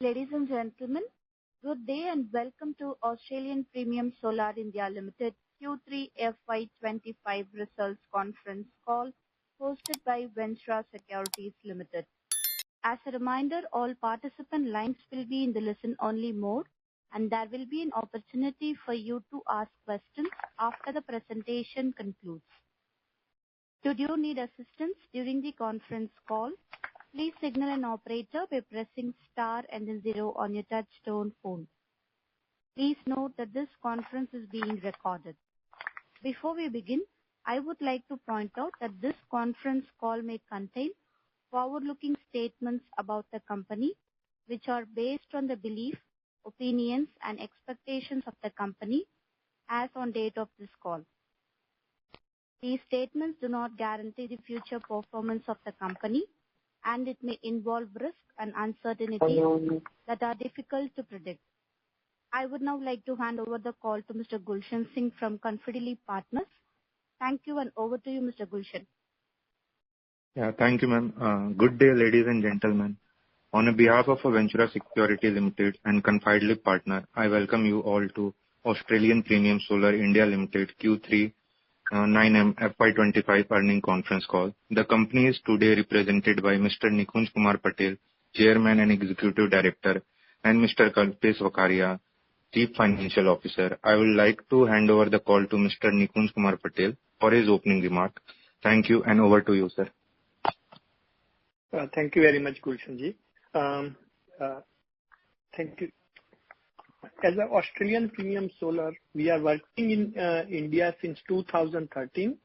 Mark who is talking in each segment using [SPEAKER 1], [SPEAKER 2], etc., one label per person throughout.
[SPEAKER 1] Ladies and gentlemen, good day and welcome to Australian Premium Solar India Limited Q3FY25 results conference call hosted by Ventura Securities Limited. As a reminder, all participant lines will be in the listen-only mode, and there will be an opportunity for you to ask questions after the presentation concludes. Should you need assistance during the conference call, please signal an operator by pressing star and then 0 on your touch-tone phone. Please note that this conference is being recorded. Before we begin, I would like to point out that this conference call may contain forward-looking statements about the company, which are based on the belief, opinions, and expectations of the company as on date of this call. These statements do not guarantee the future performance of the company, and it may involve risks and uncertainties that are difficult to predict. I would now like to hand over the call to Mr. Gulshan Singh from Concall Partners. Thank you, and over to you, Mr. Gulshan.
[SPEAKER 2] Yeah, thank you, ma'am. Good day, ladies and gentlemen. On behalf of Ventura Securities Limited and Concall Partners, I welcome you all to Australian Premium Solar India Limited Q3 9M FY25 earnings conference call. The company is today represented by Mr. Nikunj Kumar Patel, Chairman and Executive Director, and Mr. Kalpesh Wakaria, Chief Financial Officer. I would like to hand over the call to Mr. Nikunj Kumar Patel for his opening remark. Thank you, and over to you, sir.
[SPEAKER 3] Thank you very much, Gulshan ji. Thank you. As an Australian Premium Solar, we are working in India since 2013.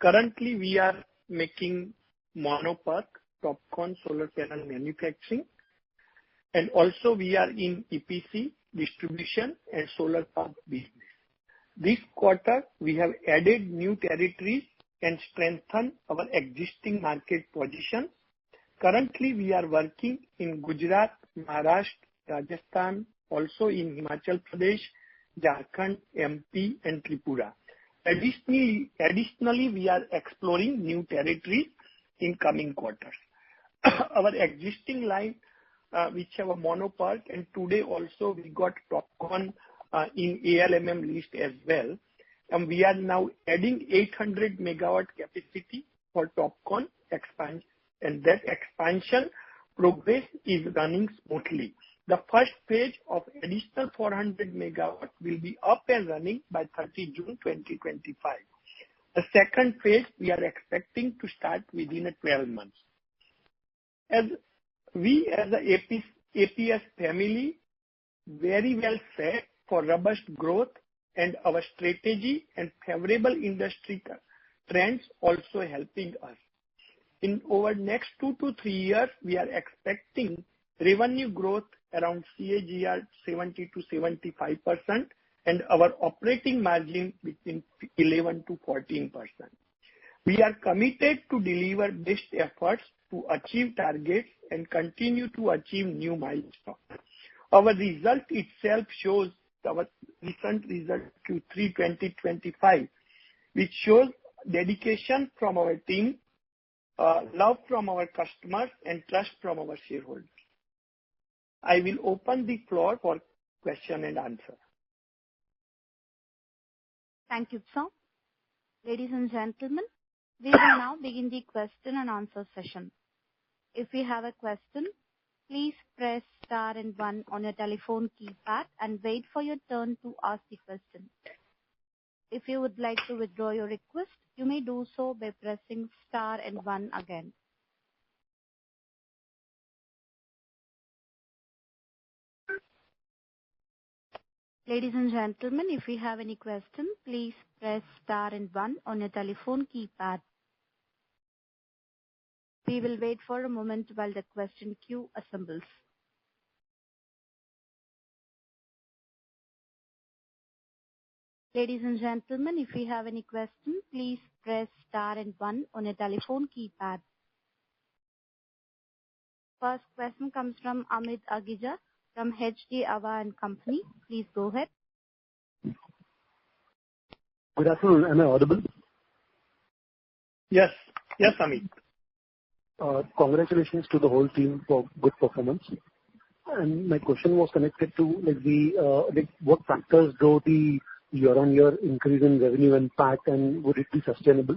[SPEAKER 3] Currently, we are making monopark, TOPCon solar panel manufacturing, and also we are in EPC, distribution, and solar park business. This quarter, we have added new territories and strengthened our existing market position. Currently, we are working in Gujarat, Maharashtra, Rajasthan, also in Himachal Pradesh, Jharkhand, MP, and Tripura. Additionally, we are exploring new territories in coming quarters. Our existing line, which have a monopark, and today also we got TOPCon in ALMM list as well. And we are now adding 800 megawatt capacity for TOPCon expansion, and that expansion progress is running smoothly. The first phase of additional 400 megawatt will be up and running by 30 June 2025. The second phase we are expecting to start within 12 months. As the APS family, very well set for robust growth, and our strategy and favorable industry trends also helping us. In over next 2 to 3 years, we are expecting revenue growth around CAGR 70 to 75%, and our operating margin between 11 to 14%. We are committed to deliver best efforts to achieve targets and continue to achieve new milestones. Our result itself shows our recent result Q3 2025, which shows dedication from our team, love from our customers, and trust from our shareholders. I will open the floor for question and answer.
[SPEAKER 1] Thank you, sir. Ladies and gentlemen, we will now begin the question and answer session. If you have a question, please press star and 1 on your telephone keypad and wait for your turn to ask the question. If you would like to withdraw your request, you may do so by pressing star and 1 again. Ladies and gentlemen, if you have any question, please press star and 1 on your telephone keypad. We will wait for a moment while the question queue assembles. Ladies and gentlemen, if you have any question, please press star and 1 on your telephone keypad. First question comes from Amit Agija from HG Ava and Company. Please go ahead.
[SPEAKER 4] Good afternoon. Am I audible?
[SPEAKER 3] Yes, Amit.
[SPEAKER 4] Congratulations to the whole team for good performance. and my question was connected to what factors drove the year-on-year increase in revenue and PAT, and would it be sustainable?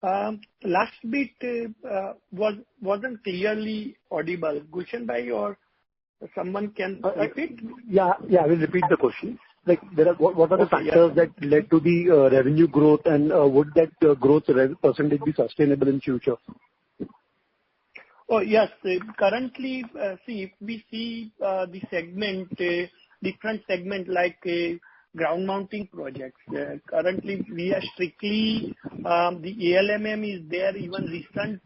[SPEAKER 3] Last bit wasn't clearly audible. Gulshan bhai or someone can repeat?
[SPEAKER 4] Yeah, I will repeat the question. What are the factors that led to the revenue growth, and would that growth percentage be sustainable in future?
[SPEAKER 3] Oh, yes. Currently, if we see the segment, different segment like ground mounting projects. Currently, we are strictly the ALMM is there. Even recent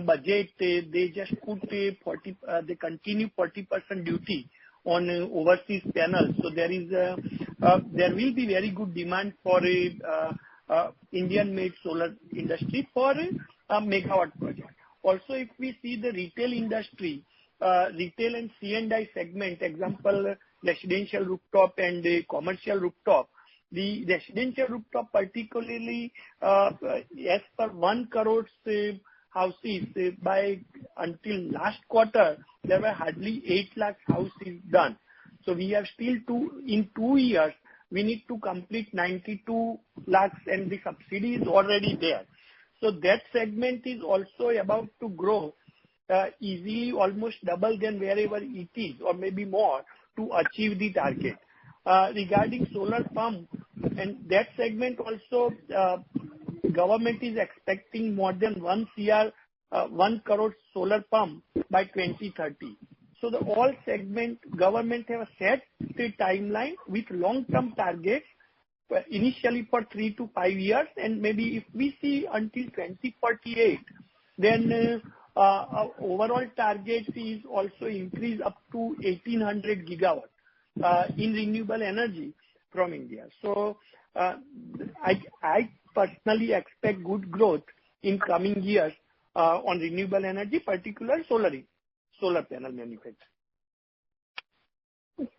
[SPEAKER 3] budget, they just put they continue 40% duty on overseas panels. So there will be very good demand for Indian-made solar industry for a megawatt project. Also, if we see the retail industry, retail and C&I segment, example, residential rooftop and commercial rooftop. The residential rooftop particularly, as per 1 crore houses, by until last quarter, there were hardly 8 lakh houses done. So we have still in 2 years, we need to complete 92 lakhs and the subsidy is already there. So that segment is also about to grow easily, almost double than wherever it is, or maybe more, to achieve the target. Regarding solar pump, and that segment also, government is expecting more than 1 crore solar pump by 2030. So the all segment government have set the timeline with long-term targets, initially for 3 to 5 years, and maybe if we see until 2048, then our overall target is also increase up to 1800 gigawatt in renewable energy from India. So I personally expect good growth in coming years on renewable energy, particularly solar panel manufacturing.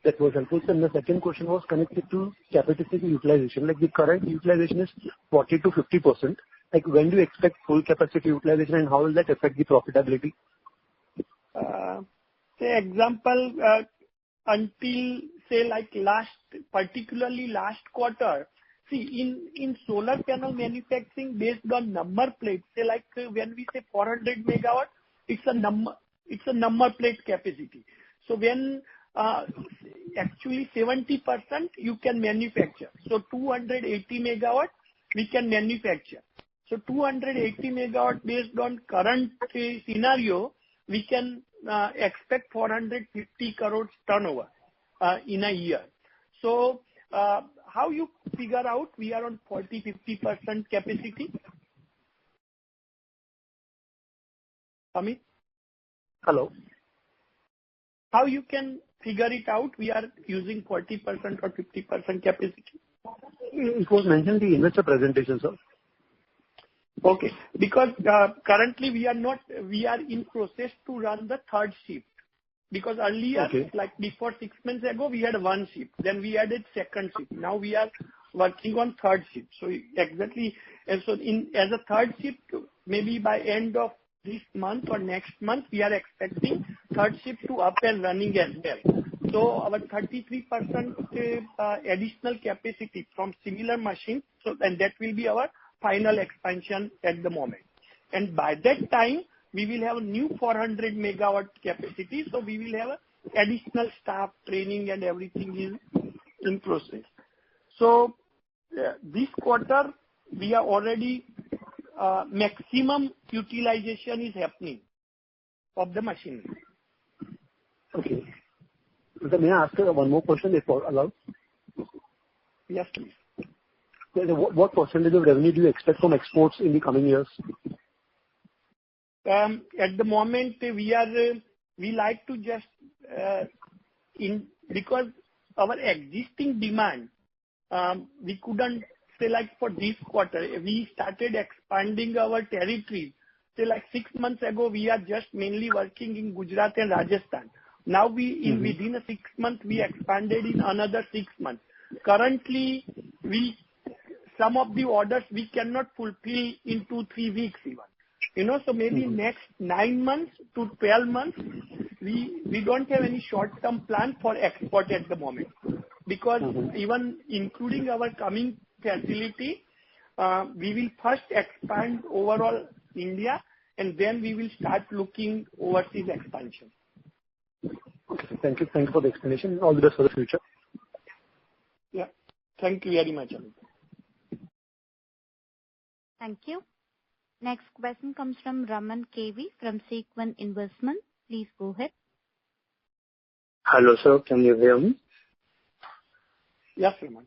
[SPEAKER 4] That was helpful. And the second question was connected to capacity utilization. The current utilization is 40 to 50%. When do you expect full capacity utilization, and how will that affect the profitability?
[SPEAKER 3] Say example, until say particularly last quarter. See, in solar panel manufacturing based on number plate, say when we say 400 megawatt, it's a number plate capacity. So when actually 70% you can manufacture. So 280 megawatt we can manufacture. So 280 megawatt based on current scenario, we can expect 450 crores turnover in a year. So how you figure out we are on 40-50% capacity? Amit?
[SPEAKER 4] Hello.
[SPEAKER 3] How you can figure it out? We are using 40% or 50% capacity.
[SPEAKER 4] It was mentioned in the investor presentation, sir.
[SPEAKER 3] Okay, because currently we are in process to run the third shift. Because earlier, before 6 months ago, we had 1 shift. Then we added second shift. Now we are working on third shift. So exactly, and so as a third shift, maybe by end of this month or next month, we are expecting third shift to up and running as well. So our 33% additional capacity from similar machines, and that will be our final expansion at the moment. And by that time, we will have a new 400 megawatt capacity. So we will have additional staff training and everything is in process. So this quarter, we are already maximum utilization is happening of the machinery.
[SPEAKER 4] Okay. So may I ask one more question if allowed?
[SPEAKER 3] Yes, please.
[SPEAKER 4] What percentage of revenue do you expect from exports in the coming years?
[SPEAKER 3] At the moment, we like to just because our existing demand, we couldn't say for this quarter. We started expanding our territories. Say 6 months ago, we are just mainly working in Gujarat and Rajasthan. Now within 6 months, we expanded in another 6 months. Currently, some of the orders we cannot fulfill in 2-3 weeks even. So maybe next 9 months to 12 months, we don't have any short-term plan for export at the moment. Because even including our coming facility, we will first expand overall India, and then we will start looking overseas expansion.
[SPEAKER 4] Okay. Thank you. Thank you for the explanation. All the best for the future.
[SPEAKER 3] Yeah. Thank you very much, Amit.
[SPEAKER 1] Thank you. Next question comes from Raman KV from Sequent Investment. Please go ahead.
[SPEAKER 5] Hello, sir. Can you hear me?
[SPEAKER 3] Yes, Raman.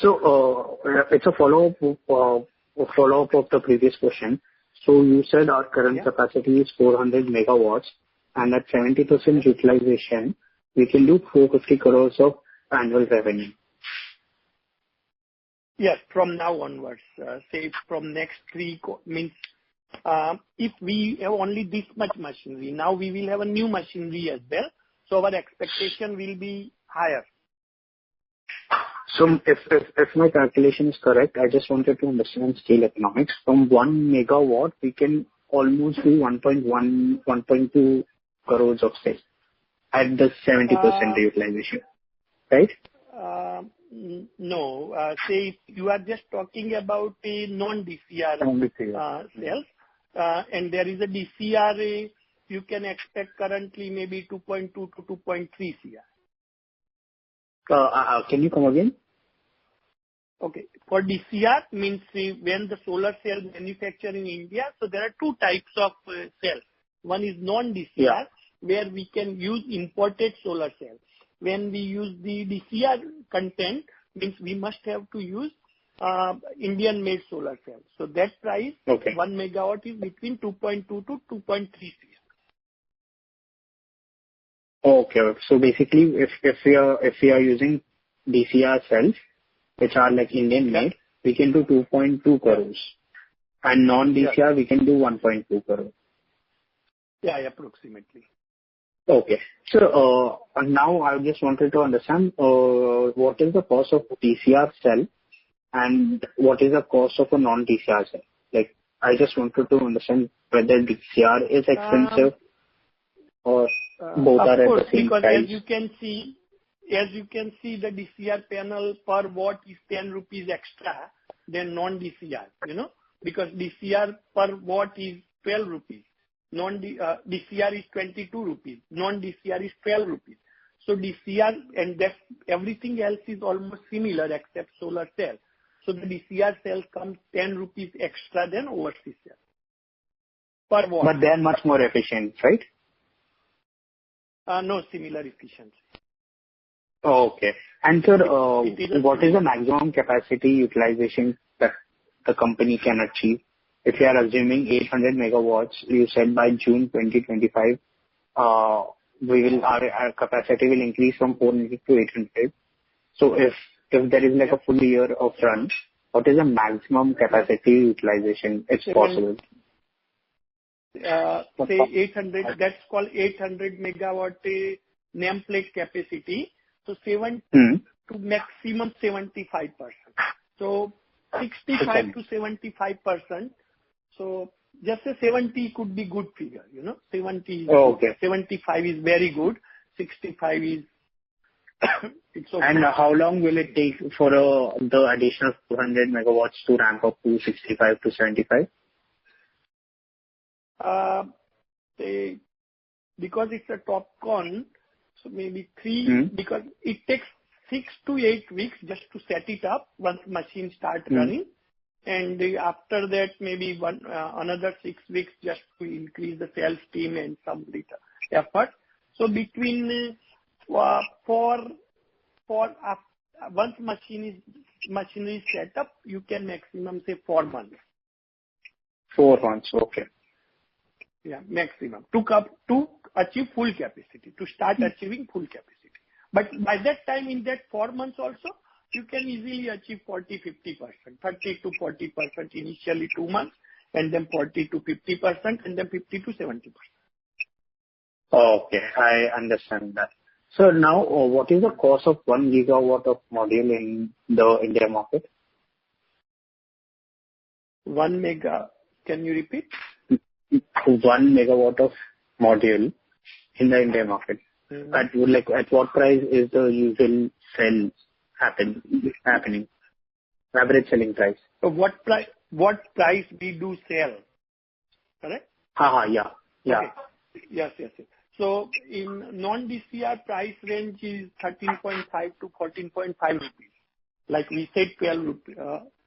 [SPEAKER 5] So, it's a follow-up of the previous question. So you said our current capacity is 400 megawatts, and at 70% utilization, we can do 450 crores of annual revenue.
[SPEAKER 3] Yes, from now onwards. Say from next means if we have only this much machinery, now we will have a new machinery as well. So our expectation will be higher.
[SPEAKER 5] So if my calculation is correct, I just wanted to understand scale economics. From 1 megawatt, we can almost do 1.2 crores of sales at the 70% utilization, right?
[SPEAKER 3] No. Say if you are just talking about a non-DCR sales, and there is a DCR, you can expect currently maybe 2.2 to 2.3 CR.
[SPEAKER 5] Can you come again?
[SPEAKER 3] Okay. For DCR means when the solar cell manufactured in India, so there are two types of cells. One is non-DCR, where we can use imported solar cells. When we use the DCR content, means we must have to use Indian-made solar cells. So that price, 1 megawatt is between 2.2 to 2.3 CR.
[SPEAKER 5] Okay. So basically, if we are using DCR cells, which are like Indian made, we can do 2.2 crores. And non-DCR, we can do 1.2 crores.
[SPEAKER 3] Yeah, approximately.
[SPEAKER 5] Okay. So now I just wanted to understand what is the cost of DCR cell and what is the cost of a non-DCR cell? Like, I just wanted to understand whether DCR is expensive or both are at the same
[SPEAKER 3] because
[SPEAKER 5] price.
[SPEAKER 3] as you can see, the DCR panel per watt is 10 rupees extra than non-DCR, because DCR per watt is 12 rupees. DCR is 22 rupees. Non-DCR is 12 rupees. So DCR and everything else is almost similar except solar cell. So the DCR cell comes 10 rupees extra than overseas cell per watt.
[SPEAKER 5] But they are much more efficient, right?
[SPEAKER 3] No, similar efficiency.
[SPEAKER 5] Okay. And sir, what is the maximum capacity utilization that the company can achieve? If you are assuming 800 megawatts, you said by June 2025, our capacity will increase from 400 to 800. So if there is like a full year of run, what is the maximum capacity utilization if possible?
[SPEAKER 3] Say 800, that's called 800 megawatt nameplate capacity. So 7 to maximum 75%. So 65 to 75%. So just a 70 could be good figure, 70. 75 is very good. 65 is it's okay.
[SPEAKER 5] And how long will it take for the additional 200 megawatts to ramp up to 65 to 75?
[SPEAKER 3] Because it's a TopCon, so maybe 3, because it takes 6 to 8 weeks just to set it up once machine start running. And after that, maybe another 6 weeks just to increase the sales team and some little effort. So between once machinery is set up, you can maximum say 4 months.
[SPEAKER 5] 4 months, okay.
[SPEAKER 3] Yeah, maximum to achieve full capacity, to start achieving full capacity. But by that time, in that 4 months also, you can easily achieve 40-50%, 30 to 40% initially 2 months, and then 40 to 50%, and then 50 to 70%.
[SPEAKER 5] Okay, I understand that. So now, what is the cost of 1 gigawatt of module in the India market?
[SPEAKER 3] 1 mega. Can you repeat?
[SPEAKER 5] 1 megawatt of module in the India market. At what price is the usual sell happening? Average selling price.
[SPEAKER 3] So what price we do sell? Correct?
[SPEAKER 5] Yeah.
[SPEAKER 3] Okay. Yes. So in non-DCR price range is 13.5 to 14.5 rupees. Like we said 12 rupees,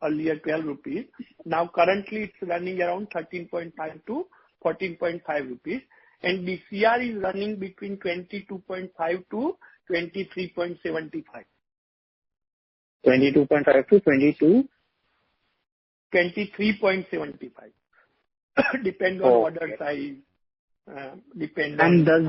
[SPEAKER 3] earlier 12 rupees. Now currently it's running around 13.5 to 14.5 rupees. And DCR is running between 22.5 to 23.75.
[SPEAKER 5] 22.5 to 22?
[SPEAKER 3] 23.75. Depend on order size. Depend
[SPEAKER 5] and
[SPEAKER 3] on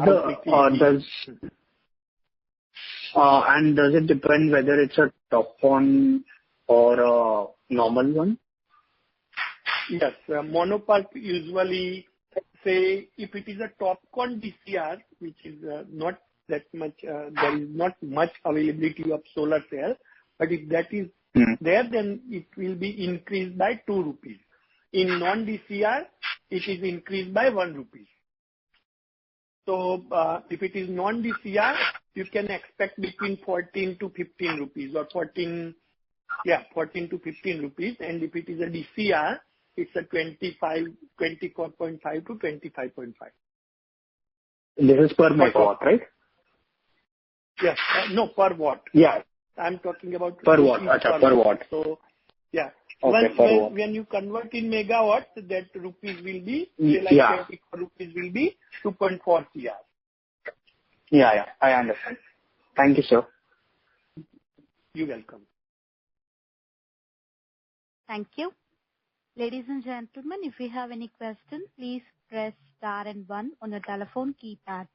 [SPEAKER 5] and does it depend whether it's a top one or a normal one?
[SPEAKER 3] Yes, monopark usually say if it is a TopCon DCR, which is not that much, there is not much availability of solar cell, but if that is there, then it will be increased by 2 rupees. In non-DCR, it is increased by 1 rupee. So if it is non-DCR, you can expect between 14 to 15 rupees or 14 to 15 rupees. And if it is a DCR, it's a 24.5 to 25.5.
[SPEAKER 5] This is per megawatt, right?
[SPEAKER 3] Yes. No, per watt.
[SPEAKER 5] Yeah.
[SPEAKER 3] I'm talking about
[SPEAKER 5] per watt. Per watt.
[SPEAKER 3] So, yeah.
[SPEAKER 5] Okay,
[SPEAKER 3] when you convert in megawatts, that rupees will be, 24 rupees will be 2.4 CR.
[SPEAKER 5] Yeah, I understand. Thank you, sir.
[SPEAKER 3] You're welcome.
[SPEAKER 1] Thank you. Ladies and gentlemen, if you have any questions, please press star and 1 on your telephone keypad.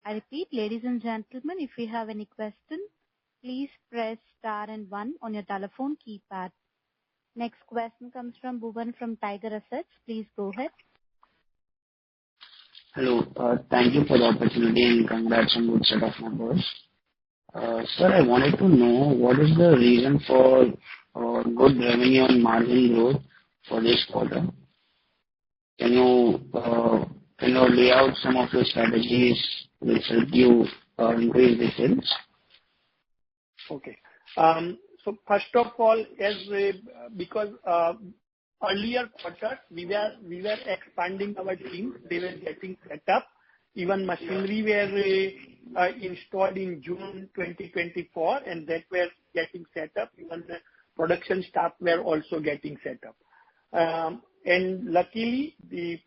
[SPEAKER 1] I repeat, ladies and gentlemen, if you have any questions, please press star and 1 on your telephone keypad. Next question comes from Bhuvan from Tiger Assets. Please go ahead.
[SPEAKER 6] Hello. Thank you for the opportunity and congrats on good set of numbers. Sir, I wanted to know what is the reason for good revenue and margin growth for this quarter. Can you lay out some of your strategies which help you increase the sales?
[SPEAKER 3] Okay. So first of all, because earlier quarters we were expanding our team, they were getting set up. Even machinery were installed in June 2024, and that were getting set up. Even the production staff were also getting set up. And luckily,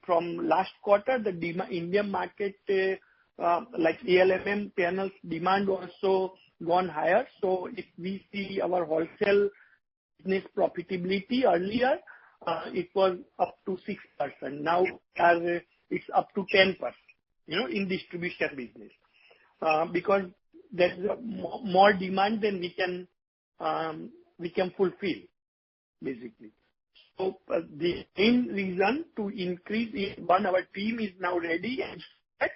[SPEAKER 3] from last quarter, the Indian market, like ALMM panels demand also gone higher. So if we see our wholesale business profitability earlier, it was up to 6%. Now it's up to 10%, in distribution business. Because there's more demand than we can fulfill, basically. So the main reason to increase is, one, our team is now ready and set.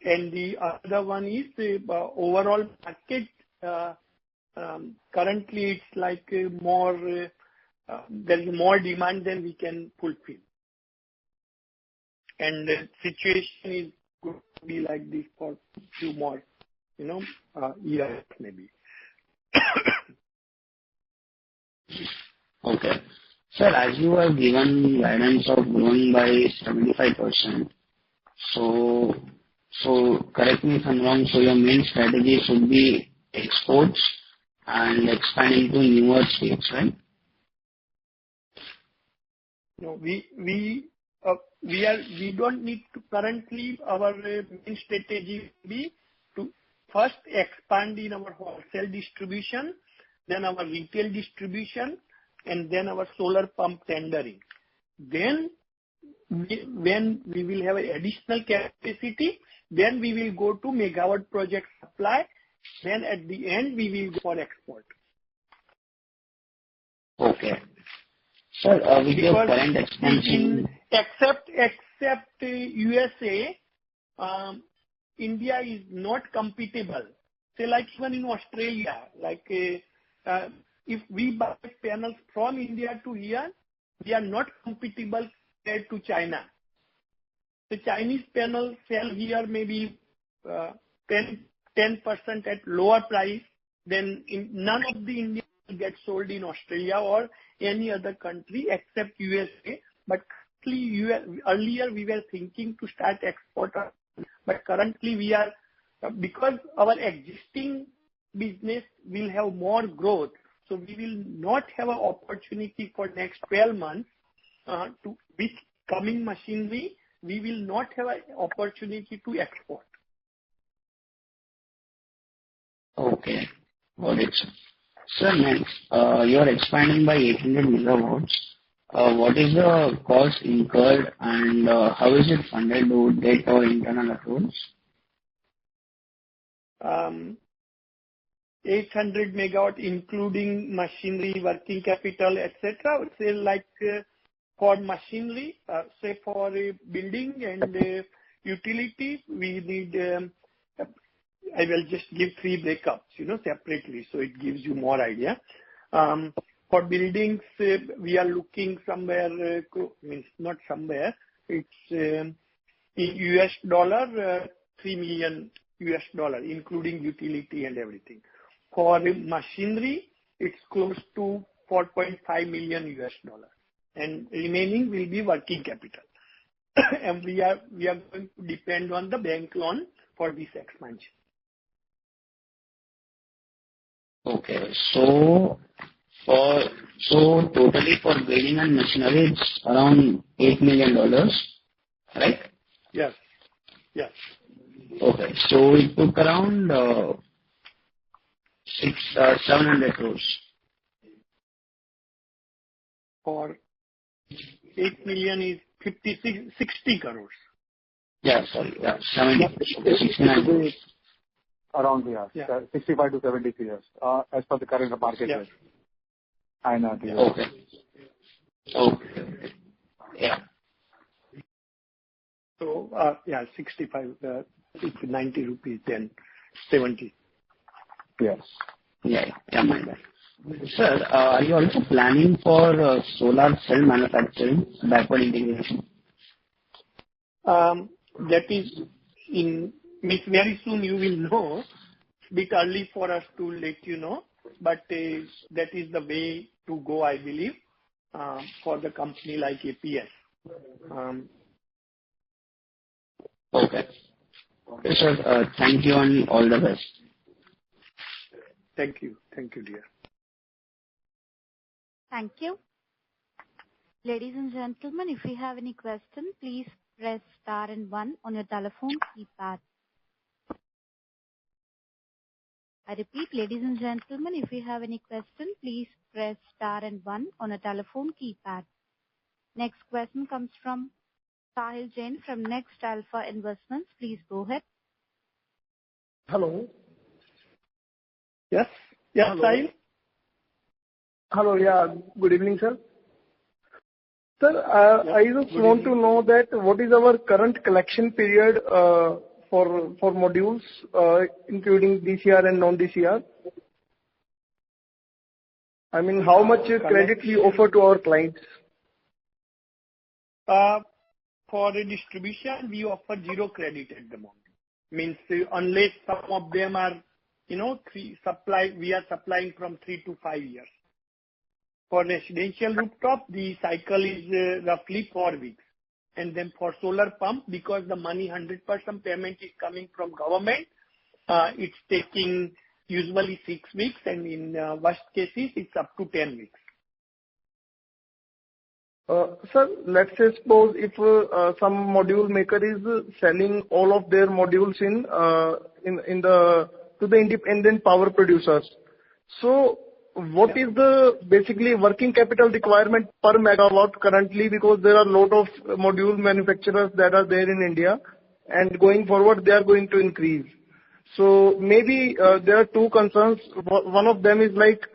[SPEAKER 3] And the other one is the overall market. Currently, it's like there is more demand than we can fulfill. And the situation is going to be like this for a few more, years maybe.
[SPEAKER 6] Okay. Sir, as you have given guidance of growing by 75%, so correct me if I'm wrong, so your main strategy should be exports and expanding to newer states, right?
[SPEAKER 3] No, we don't need to currently. Our main strategy will be to first expand in our wholesale distribution, then our retail distribution, and then our solar pump tendering. Then, when we will have additional capacity, then we will go to megawatt project supply. Then at the end, we will go for export.
[SPEAKER 6] Okay. Sir, with your current expansion,
[SPEAKER 3] except USA, India is not compatible. Say like even in Australia, like if we buy panels from India to here, we are not compatible compared to China. The Chinese panels sell here maybe 10% at lower price than none of the Indian get sold in Australia or any other country except USA. But earlier we were thinking to start export, but currently we are, because our existing business will have more growth, so we will not have an opportunity for next 12 months with coming machinery. We will not have an opportunity to export.
[SPEAKER 6] Okay, got it, sir. Sir, next, you are expanding by 800 megawatts. What is the cost incurred and how is it funded? Do debt or internal accruals?
[SPEAKER 3] 800 megawatt, including machinery, working capital, etc. I would say like for machinery, say for a building and utility, we need. I will just give three breakups, separately, so it gives you more idea. For buildings, we are looking somewhere, not somewhere, it's in US dollar, $3 million, including utility and everything. For machinery, it's close to $4.5 million, and remaining will be working capital. And we are going to depend on the bank loan for this expansion.
[SPEAKER 6] Okay, so totally for building and machinery, it's around $8 million, right?
[SPEAKER 3] Yes. Yes.
[SPEAKER 6] Okay, so it took around 700 crores.
[SPEAKER 3] For 8 million is 60 crores.
[SPEAKER 6] Yeah, sorry, yeah, 69 crores.
[SPEAKER 4] Around here,
[SPEAKER 3] Yeah.
[SPEAKER 4] 65 to 70 years, as per the current market
[SPEAKER 3] Yeah.
[SPEAKER 4] rate. I know.
[SPEAKER 6] Okay. Okay. Yeah.
[SPEAKER 3] So, 65, it's 90 rupees, then 70.
[SPEAKER 4] Yes.
[SPEAKER 6] Yeah, my bad. Sir, are you also planning for solar cell manufacturing, backward integration?
[SPEAKER 3] That is very soon you will know. Bit early for us to let you know, but that is the way to go, I believe, for the company like APS.
[SPEAKER 6] Okay. Okay, sir. Thank you and all the best.
[SPEAKER 3] Thank you, dear.
[SPEAKER 1] Thank you. Ladies and gentlemen, if you have any question, please press star and 1 on your telephone keypad. I repeat, ladies and gentlemen, if you have any question, please press star and 1 on a telephone keypad. Next question comes from Sahil Jain from Next Alpha Investments. Please go ahead.
[SPEAKER 7] Hello.
[SPEAKER 3] Yes. Yes,
[SPEAKER 7] Hello.
[SPEAKER 3] Sahil.
[SPEAKER 7] Hello. Yeah. Good evening, sir. Sir, I just want to know that what is our current collection period for modules, including DCR and non-DCR? I mean, how much credit we offer to our clients?
[SPEAKER 3] For the distribution, we offer 0 credit at the moment. Means unless some of them are, we are supplying from 3 to 5 years. For residential rooftop, the cycle is roughly 4 weeks. And then for solar pump, because the money 100% payment is coming from government, it's taking usually 6 weeks, and in worst cases, it's up to 10 weeks.
[SPEAKER 7] Sir, let's say suppose if some module maker is selling all of their modules to the independent power producers. So what is the basically working capital requirement per megawatt currently? Because there are a lot of module manufacturers that are there in India, and going forward they are going to increase. So maybe there are two concerns. One of them is like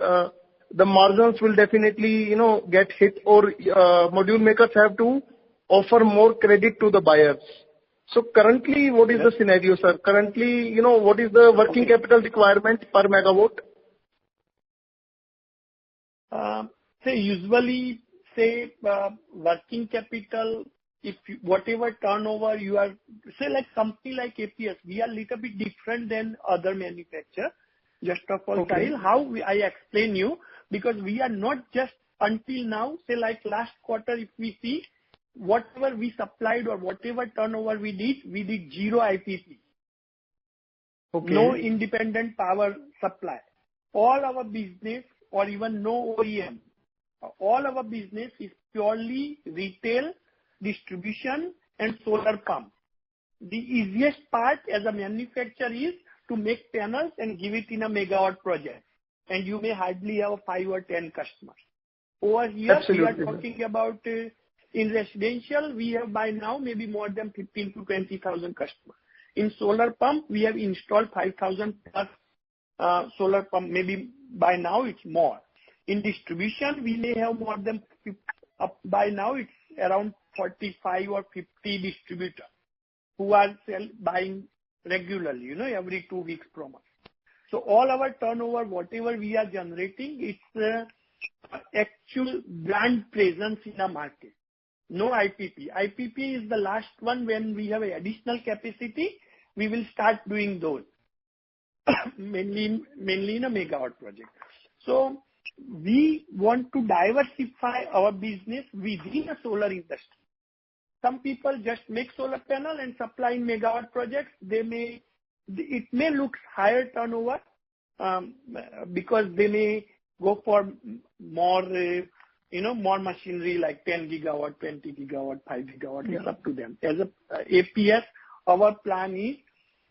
[SPEAKER 7] the margins will definitely get hit, or module makers have to offer more credit to the buyers. So currently, what is the scenario, sir? Currently, what is the working capital requirement per megawatt?
[SPEAKER 3] Usually, working capital, if whatever turnover you are, like company like APS, we are little bit different than other manufacturer. Just of all,
[SPEAKER 7] Okay.
[SPEAKER 3] I explain you, because we are not just until now, like last quarter, if we see, whatever we supplied or whatever turnover we did 0 IPP.
[SPEAKER 7] Okay.
[SPEAKER 3] No independent power supply. All our business, or even no OEM, all our business is purely retail, distribution and solar pump. The easiest part as a manufacturer is to make panels and give it in a megawatt project, and you may hardly have 5 or 10 customers. Over here,
[SPEAKER 7] Absolutely.
[SPEAKER 3] we are talking about in residential, we have by now maybe more than 15 to 20,000 customers. In solar pump, we have installed 5,000 plus solar pump. Maybe by now it's more. In distribution, we may have more than by now it's around 45 or 50 distributors who are buying regularly, every 2 weeks from us. So all our turnover, whatever we are generating, it's actual brand presence in the market. No IPP. IPP is the last one. When we have additional capacity, we will start doing those. mainly in a megawatt project. So we want to diversify our business within a solar industry. Some people just make solar panel and supply in megawatt projects. It may look higher turnover because they may go for more, more machinery like 10 gigawatt, 20 gigawatt, 5 gigawatt.
[SPEAKER 7] Yeah.
[SPEAKER 3] It's up to them. As a APS, our plan is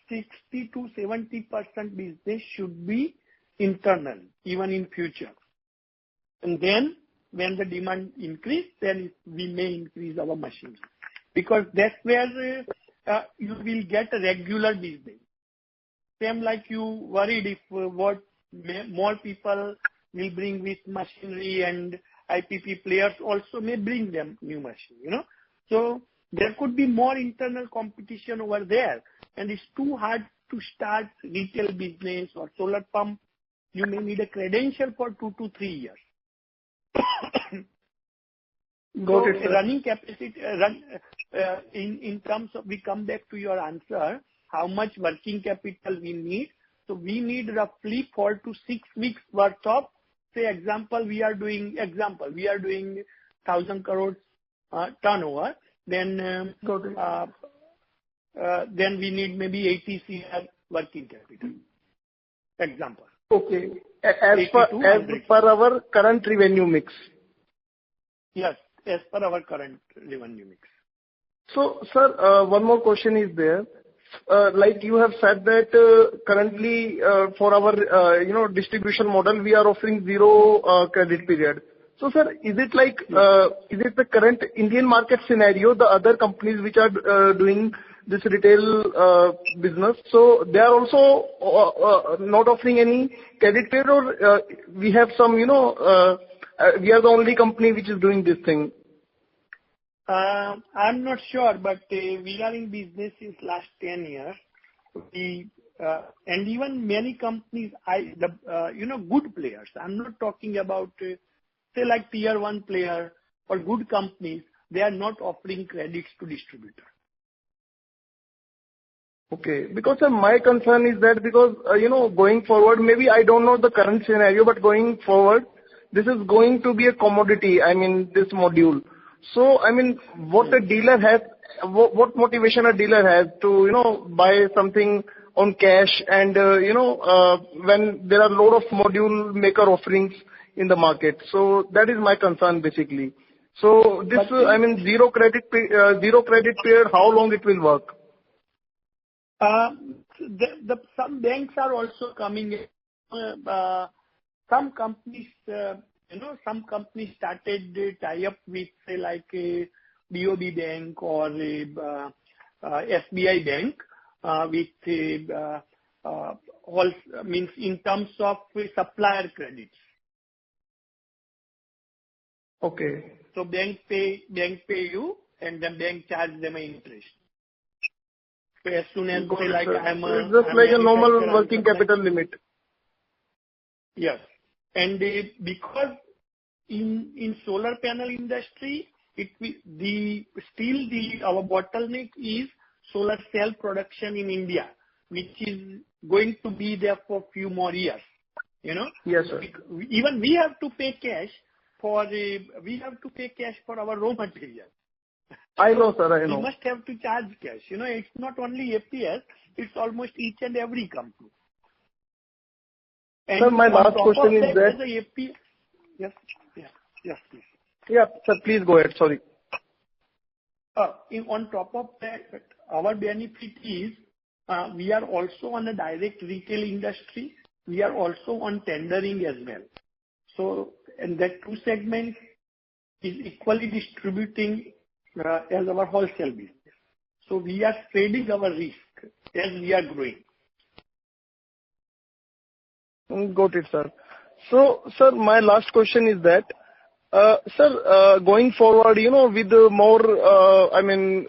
[SPEAKER 3] 60 to 70% business should be internal, even in future. And then when the demand increase, then we may increase our machinery. Because that's where you will get a regular business. Same like you worried if more people will bring with machinery, and IPP players also may bring them new machine, So there could be more internal competition over there, and it's too hard to start retail business or solar pump. You may need a credential for 2 to 3 years.
[SPEAKER 7] Got it, sir.
[SPEAKER 3] Running capacity, in terms of, we come back to your answer, how much working capital we need. So we need roughly 4 to 6 weeks worth of, we are doing 1,000 crores turnover. Then then we need maybe 80 CR working capital. Example.
[SPEAKER 7] Okay. As per our current revenue mix.
[SPEAKER 3] Yes, as per our current revenue mix.
[SPEAKER 7] So, sir, one more question is there. Like you have said that currently for our distribution model, we are offering 0 credit period. So, sir, is it like is it the current Indian market scenario, the other companies which are doing this retail business, so they are also not offering any credit period, or we have some, we are the only company which is doing this thing?
[SPEAKER 3] I'm not sure, but we are in business since last 10 years. And even many companies, good players. I'm not talking about, like tier 1 player or good companies. They are not offering credits to distributor.
[SPEAKER 7] Okay. Because my concern is that because, going forward, maybe I don't know the current scenario, but going forward, this is going to be a commodity, this module. So, what a dealer has, what motivation a dealer has to, buy something on cash and, when there are a lot of module maker offerings in the market. So that is my concern basically. So this, 0 credit period, how long it will work?
[SPEAKER 3] Some banks are also coming in. Some companies, started tie up with, like a BOB bank or a SBI bank, with all means in terms of supplier credits.
[SPEAKER 7] Okay.
[SPEAKER 3] So bank pay you, and then bank charge them an interest. So as soon as
[SPEAKER 7] Got it,
[SPEAKER 3] like
[SPEAKER 7] sir.
[SPEAKER 3] I'm
[SPEAKER 7] It's just like a normal working capital limit.
[SPEAKER 3] Yes. And because in solar panel industry, our bottleneck is solar cell production in India, which is going to be there for few more years. You know?
[SPEAKER 7] Yes, sir.
[SPEAKER 3] Even we have to pay cash for our raw material.
[SPEAKER 7] I know, sir. I know.
[SPEAKER 3] We must have to charge cash. You know, it's not only APS, it's almost each and every company. And
[SPEAKER 7] sir, my last question is that.
[SPEAKER 3] Yes, please.
[SPEAKER 7] Yeah, sir, please go ahead. Sorry.
[SPEAKER 3] On top of that, our benefit is we are also on a direct retail industry. We are also on tendering as well. So, and that two segments is equally distributing as our wholesale business. So we are spreading our risk as we are growing.
[SPEAKER 7] Got it, sir. So, sir, my last question is that, sir, going forward, you know, with more,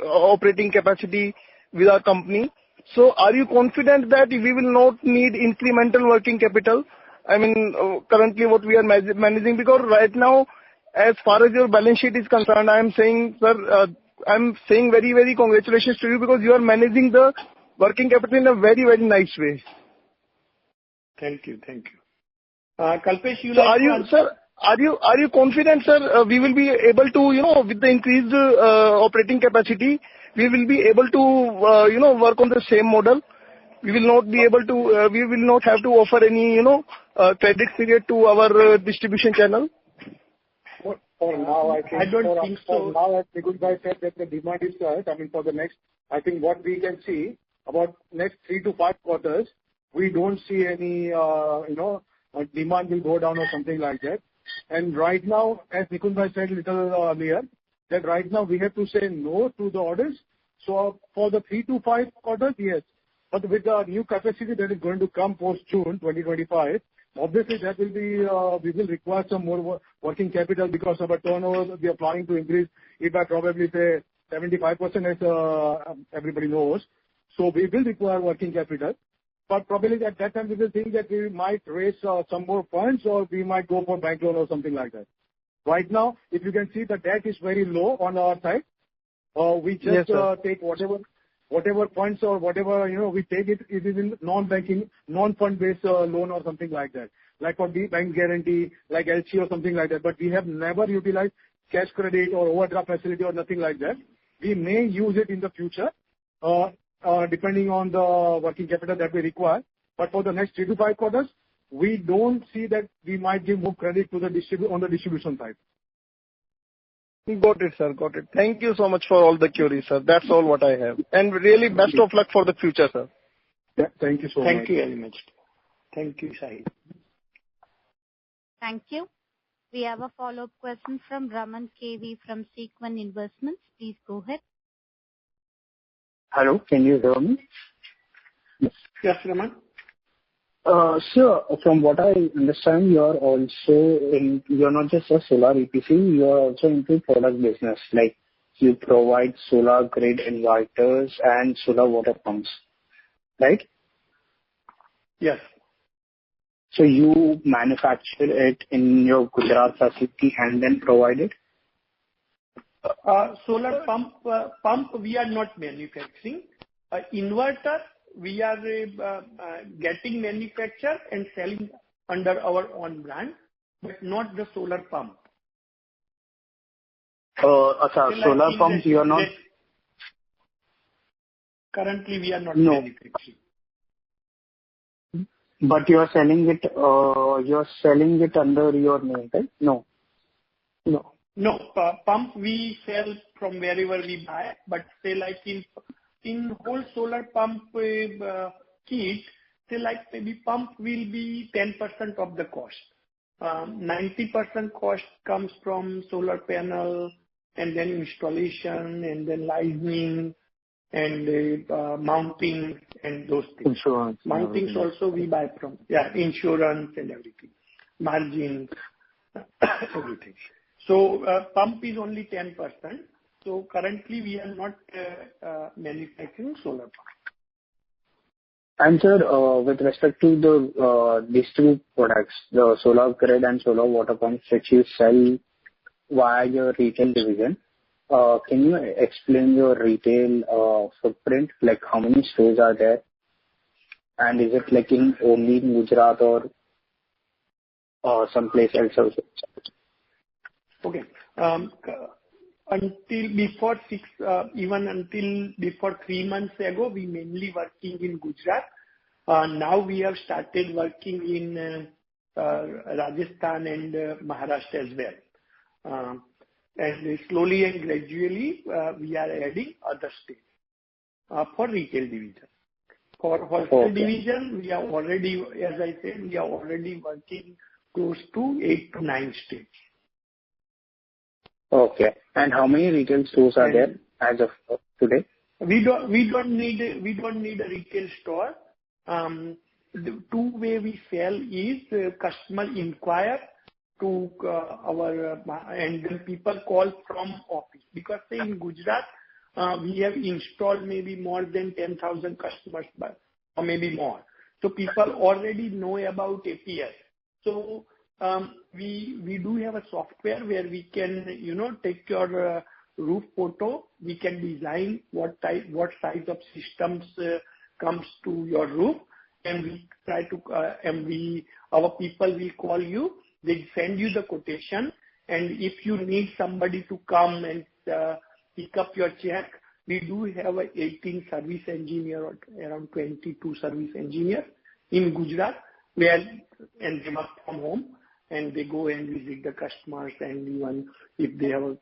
[SPEAKER 7] operating capacity with our company, so are you confident that we will not need incremental working capital? I mean, currently what we are managing, because right now, as far as your balance sheet is concerned, I am saying, sir, I'm saying very, very congratulations to you because you are managing the working capital in a very, very nice way.
[SPEAKER 3] Thank you. Kalpesh, you
[SPEAKER 7] so
[SPEAKER 3] like to answer?
[SPEAKER 7] Are you confident, sir, we will be able to, you know, with the increased operating capacity, we will be able to, you know, work on the same model? We will not be able to, we will not have to offer any, you know, credit period to our distribution channel?
[SPEAKER 8] For now, I think.
[SPEAKER 3] I don't think so.
[SPEAKER 8] For now, as Nikunj bhai said, that the demand is set. I mean, for the next, I think what we can see about next 3 to 5 quarters, we don't see any, demand will go down or something like that. And right now, as Nikunj bhai said a little earlier, that right now we have to say no to the orders. So for the 3 to 5 quarters, yes. But with the new capacity that is going to come post June 2025, obviously that will be, we will require some more working capital because of our turnover. We are planning to increase it by probably say 75% as everybody knows. So we will require working capital. But probably at that time we will think that we might raise some more funds or we might go for bank loan or something like that. Right now, if you can see, the debt is very low on our side. We just take whatever funds or whatever, you know, we take it is in non-banking, non-fund based loan or something like that. Like for the bank guarantee, like LC or something like that. But we have never utilized cash credit or overdraft facility or nothing like that. We may use it in the future, depending on the working capital that we require. But for the next 3 to 5 quarters, we don't see that we might give more credit to the on the distribution side.
[SPEAKER 7] Got it, sir. Got it. Thank you so much for all the queries, sir. That's all what I have. And really best of luck for the future, sir.
[SPEAKER 8] Yeah, thank you so much.
[SPEAKER 3] Thank you very much. Thank you, Shahid.
[SPEAKER 1] Thank you. We have a follow-up question from Raman KV from Sequent Investments. Please go ahead.
[SPEAKER 5] Hello, can you hear me?
[SPEAKER 3] Yes, Raman.
[SPEAKER 5] Sir, from what I understand, you're not just a solar EPC, you're also into product business, like you provide solar grid inverters and solar water pumps, right?
[SPEAKER 3] Yes.
[SPEAKER 5] So you manufacture it in your Gujarat facility and then provide it?
[SPEAKER 3] Solar pump we are not manufacturing. Inverter we are getting manufactured and selling under our own brand, but not the solar pump.
[SPEAKER 5] Solar pump you are not?
[SPEAKER 3] Currently we are not manufacturing.
[SPEAKER 5] But you are selling it under your name, right? No.
[SPEAKER 3] Pump we sell from wherever we buy, but say like in whole solar pump kit, say like maybe pump will be 10% of the cost. 90% cost comes from solar panel and then installation and then lighting and mounting and those things.
[SPEAKER 5] Insurance.
[SPEAKER 3] Mountings also we buy from, insurance and everything. Margin, everything. So pump is only 10%. So currently we are not manufacturing solar pump.
[SPEAKER 5] And sir, with respect to these two products, the solar grid and solar water pumps which you sell via your retail division, can you explain your retail footprint? Like how many stores are there? And is it like only in Gujarat or someplace else also?
[SPEAKER 3] Okay. Until before 3 months ago, we mainly working in Gujarat. Now we have started working in Rajasthan and Maharashtra as well. And slowly and gradually, we are adding other states for retail division. For wholesale division, we are already, as I said, we are already working close to 8 to 9 states.
[SPEAKER 5] Okay. And how many retail stores are there as of today?
[SPEAKER 3] We don't need a retail store. The two way we sell is customer inquire to our and then people call from office, because say in Gujarat we have installed maybe more than 10,000 customers, or maybe more. So people already know about APS. So we do have a software where we can take your roof photo. We can design what size of systems comes to your roof, and we try to our people will call you. They send you the quotation, and if you need somebody to come and pick up your check, we do have 18 service engineer or around 22 service engineers in Gujarat, and they work from home, and they go and visit the customers, and even if they have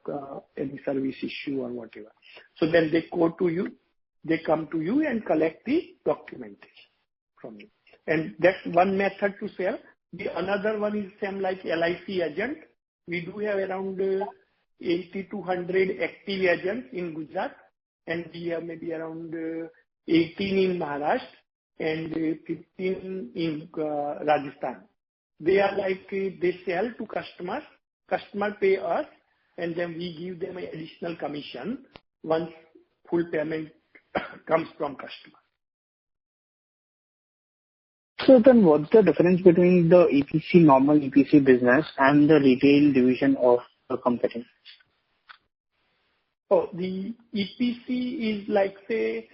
[SPEAKER 3] any service issue or whatever. So then they come to you and collect the documentation from you. And that's one method to sell. The another one is same like LIC agent. We do have around 80 to 100 active agents in Gujarat, and we have maybe around 18 in Maharashtra and 15 in Rajasthan. They are like, they sell to customers, customer pay us, and then we give them an additional commission once full payment comes from customer.
[SPEAKER 5] So then what's the difference between the EPC, normal EPC business and the retail division of the company?
[SPEAKER 3] Oh, the EPC is like, say,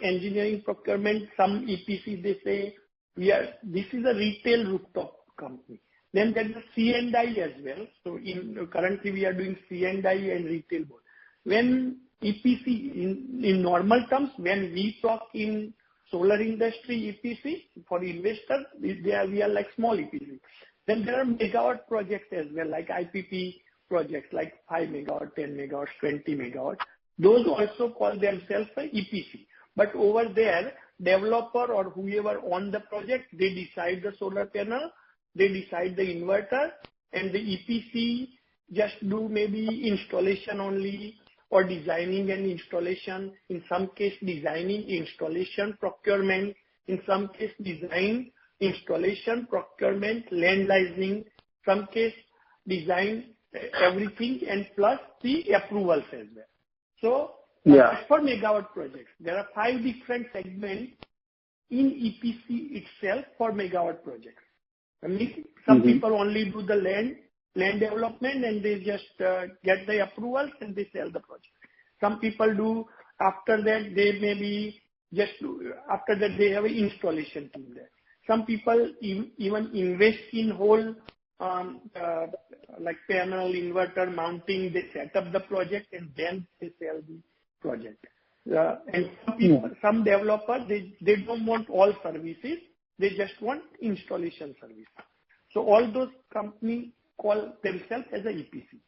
[SPEAKER 3] engineering procurement. Some EPC, they say, this is a retail rooftop company. Then there is a C&I as well. So currently we are doing C&I and retail both. When EPC, in normal terms, when we talk in solar industry EPC for investors, we are like small EPC. Then there are megawatt projects as well, like IPP projects, like 5 megawatt, 10 megawatts, 20 megawatts. Those also call themselves a EPC. But over there, developer or whoever on the project, they decide the solar panel, they decide the inverter, and the EPC just do maybe installation only, or designing and installation, in some case designing, installation, procurement, in some case design, installation, procurement, land licensing, some case design, everything, and plus the approvals as well. So as for megawatt projects, there are 5 different segments in EPC itself for megawatt projects. I mean, some people only do the land development, and they just get the approvals and they sell the project. Some people do, after that they maybe just do, after that they have an installation team there. Some people even invest in whole like panel, inverter, mounting, they set up the project and then they sell the project. And some people, some developers, they don't want all services, they just want installation service. So all those companies call themselves as a EPC.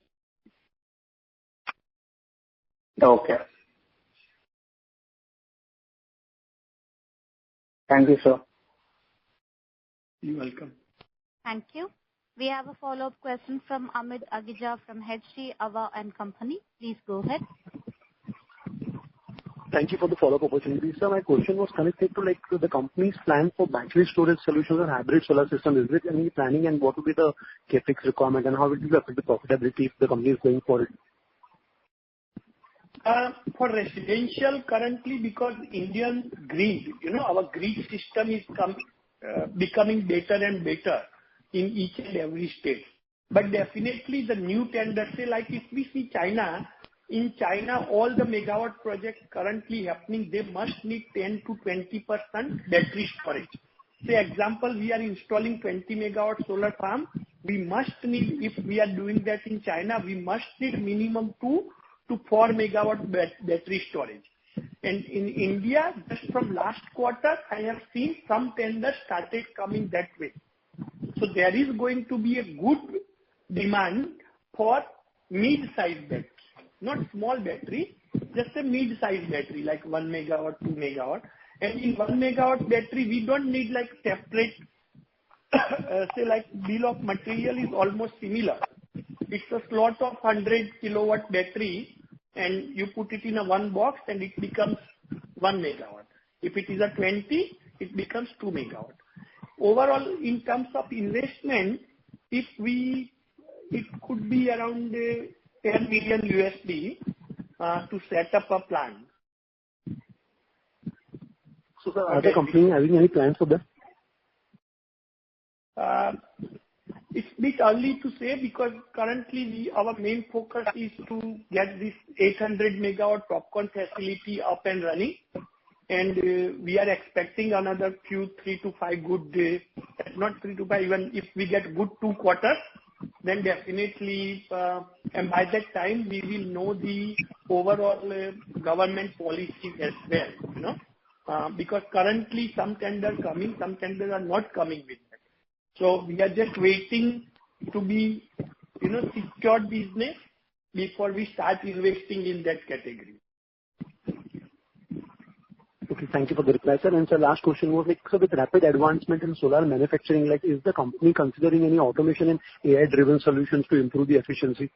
[SPEAKER 5] Okay. Thank you, sir.
[SPEAKER 3] You're welcome.
[SPEAKER 1] Thank you. We have a follow-up question from Amit Agija from HG Ava and Company. Please go ahead.
[SPEAKER 4] Thank you for the follow-up opportunity. Sir, my question was connected to like the company's plan for battery storage solutions and hybrid solar system. Is there any planning, and what will be the capex requirement, and how it will affect the profitability if the company is going for it?
[SPEAKER 3] For residential currently, because Indian grid, our grid system is becoming better and better in each and every state. But definitely the new tenders, say like if we see China, in China all the megawatt projects currently happening, they must need 10 to 20% battery storage. Say example, we are installing 20 megawatt solar farm, we must need, if we are doing that in China, we must need minimum 2 to 4 megawatt battery storage. And in India, just from last quarter, I have seen some tenders started coming that way. So there is going to be a good demand for mid-sized battery, not small battery, just a mid-sized battery like 1 megawatt, 2 megawatt. And in 1 megawatt battery, we don't need like separate, say like bill of material is almost similar. It's a slot of 100 kilowatt battery and you put it in a one box and it becomes 1 megawatt. If it is a 20, it becomes 2 megawatt. Overall, in terms of investment, it could be around $10 million USD to set up a plant.
[SPEAKER 4] So, sir, are the company having any plans for that?
[SPEAKER 3] It's a bit early to say because currently our main focus is to get this 800 megawatt TOPCon facility up and running. And we are expecting another Q3 to 5 good days, not 3 to 5, even if we get good 2 quarters, then definitely, and by that time we will know the overall government policy as well, because currently some tenders coming, some tenders are not coming with that. So we are just waiting to be, secured business before we start investing in that category.
[SPEAKER 4] Okay, thank you for the reply, sir. And sir, last question was like, so with rapid advancement in solar manufacturing, like, is the company considering any automation and AI-driven solutions to improve the efficiency?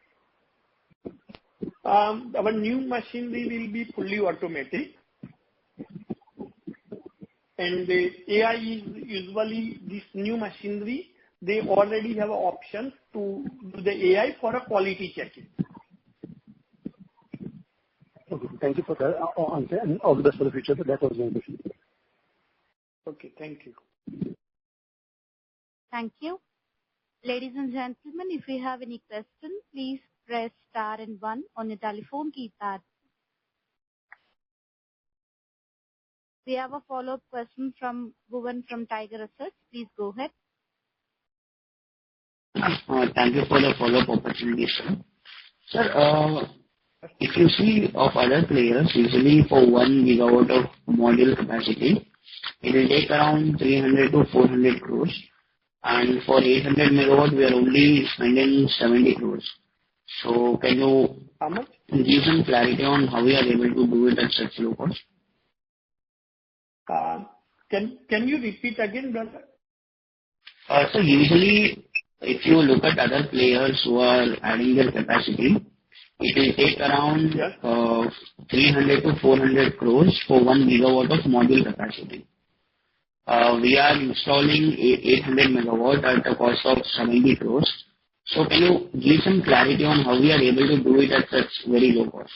[SPEAKER 3] Our new machinery will be fully automatic. And the AI is usually this new machinery, they already have an option to do the AI for a quality checking.
[SPEAKER 4] Okay, thank you for that answer and all the best for the future. So that was my question.
[SPEAKER 3] Okay, thank you.
[SPEAKER 1] Thank you. Ladies and gentlemen, if you have any questions, please press star and 1 on your telephone keypad. We have a follow-up question from Bhuvan from Tiger Research. Please go ahead.
[SPEAKER 6] Thank you for the follow-up opportunity, sir. Sir, if you see of other players, usually for 1 gigawatt of module capacity, it will take around 300 to 400 crores. And for 800 megawatt, we are only spending 70 crores. So can you give some clarity on how we are able to do it at such low cost?
[SPEAKER 3] Can you repeat again, brother?
[SPEAKER 6] So usually, if you look at other players who are adding their capacity, it will take around 300 to 400 crores for 1 gigawatt of module capacity. We are installing 800 megawatt at a cost of 70 crores. So can you give some clarity on how we are able to do it at such very low cost?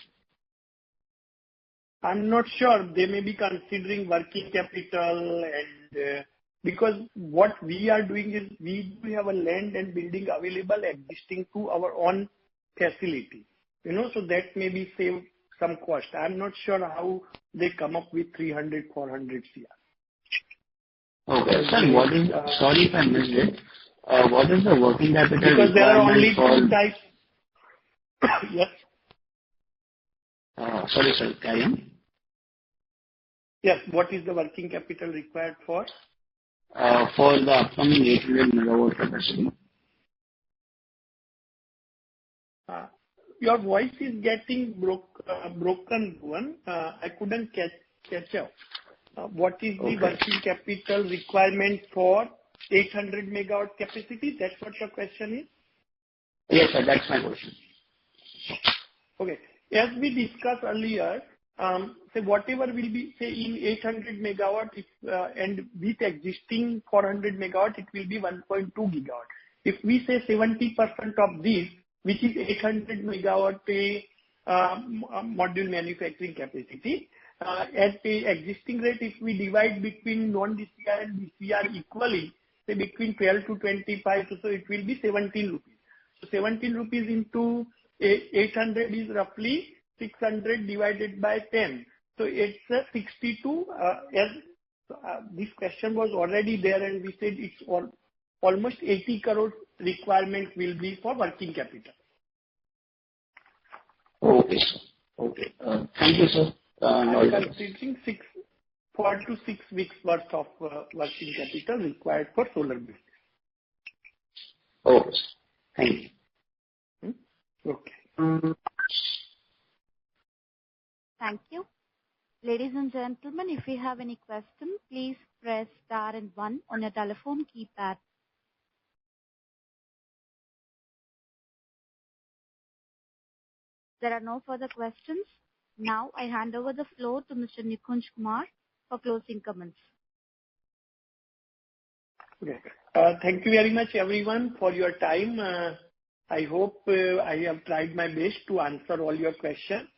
[SPEAKER 3] I'm not sure. They may be considering working capital and because what we are doing is we do have a land and building available existing to our own facility. So that may be save some cost. I'm not sure how they come up with 300, 400 CR.
[SPEAKER 6] Okay, sir, what is, sorry if I missed it, what is the working capital
[SPEAKER 3] because there are only two types. Yes.
[SPEAKER 6] Sorry, sir, carry on.
[SPEAKER 3] Yes, what is the working capital required for?
[SPEAKER 6] For the upcoming 800 megawatt capacity.
[SPEAKER 3] Your voice is getting broken, one. I couldn't catch up. What is the working capital requirement for 800 megawatt capacity? That's what your question is?
[SPEAKER 6] Yes, sir, that's my question.
[SPEAKER 3] Okay. As we discussed earlier, say whatever will be, say in 800 megawatt, and with existing 400 megawatt, it will be 1.2 gigawatt. If we say 70% of this, which is 800 megawatt module manufacturing capacity. At the existing rate, if we divide between non-DCR and DCR equally, say between 12 to 25, so it will be 17 rupees. So 17 rupees into 800 is roughly 600 divided by 10. So it's 62. This question was already there, and we said it's almost 80 crore requirement will be for working capital.
[SPEAKER 6] Okay, sir. Okay. Thank you, sir.
[SPEAKER 3] I'm considering 4 to 6 weeks worth of working capital required for solar business.
[SPEAKER 6] Okay. Thank you.
[SPEAKER 3] Okay.
[SPEAKER 1] Thank you. Ladies and gentlemen, if you have any questions, please press star and 1 on your telephone keypad. There are no further questions. Now I hand over the floor to Mr. Nikunj Kumar for closing comments.
[SPEAKER 3] Okay. Thank you very much, everyone, for your time. I hope I have tried my best to answer all your questions.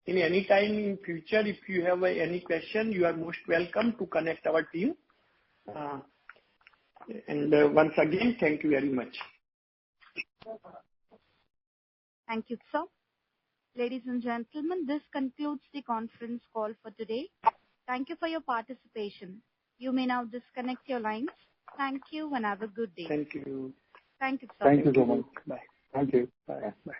[SPEAKER 3] In any time in future, if you have any question, you are most welcome to connect our team. And once again, thank you very much.
[SPEAKER 1] Thank you, sir. Ladies and gentlemen, this concludes the conference call for today. Thank you for your participation. You may now disconnect your lines. Thank you and have a good day.
[SPEAKER 3] Thank you.
[SPEAKER 1] Thank you, sir.
[SPEAKER 8] Thank you so much.
[SPEAKER 3] Bye.
[SPEAKER 8] Thank you.
[SPEAKER 3] Bye. Bye.